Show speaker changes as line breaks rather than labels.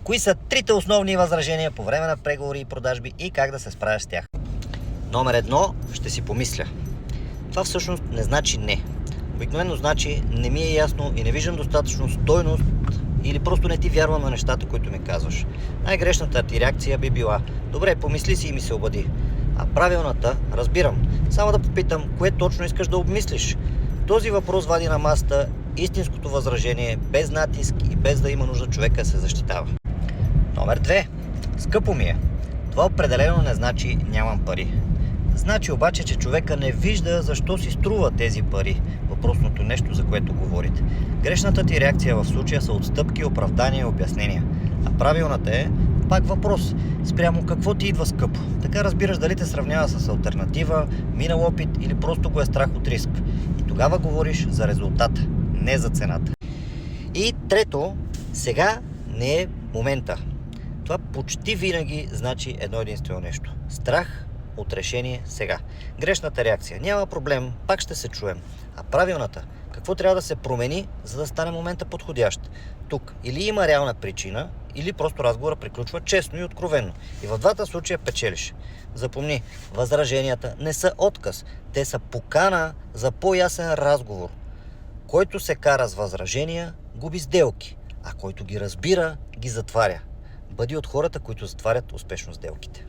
Кои са трите основни възражения по време на преговори и продажби и как да се справяш с тях? Номер едно, ще си помисля. Това всъщност не значи не. Обикновено значи не ми е ясно и не виждам достатъчно стойност или просто не ти вярвам на нещата, които ми казваш. Най-грешната ти реакция би била: добре, помисли си и ми се обади. А правилната, разбирам. Само да попитам, кое точно искаш да обмислиш? Този въпрос вади на масата истинското възражение, без натиск и без да има нужда човека да се защитава. Номер 2. Скъпо ми е. Това определено не значи нямам пари. Значи обаче, че човека не вижда защо си струва тези пари, въпросното нещо, за което говорите. Грешната ти реакция в случая са отстъпки, оправдания и обяснения. А правилната е пак въпрос: спрямо какво ти идва скъпо. Така разбираш дали те сравнява с алтернатива, минал опит или просто го е страх от риск. И тогава говориш за резултата, не за цената. И трето, сега не е момента. Това почти винаги значи едно единствено нещо: страх от решение сега. Грешната реакция: няма проблем, пак ще се чуем. А правилната: какво трябва да се промени, за да стане момента подходящ? Тук или има реална причина, или просто разговора приключва честно и откровенно. И в двата случая печелиш. Запомни, възраженията не са отказ, те са покана за по-ясен разговор. Който се кара с възражения, губи сделки, а който ги разбира, ги затваря. Бъди от хората, които затварят успешно сделките.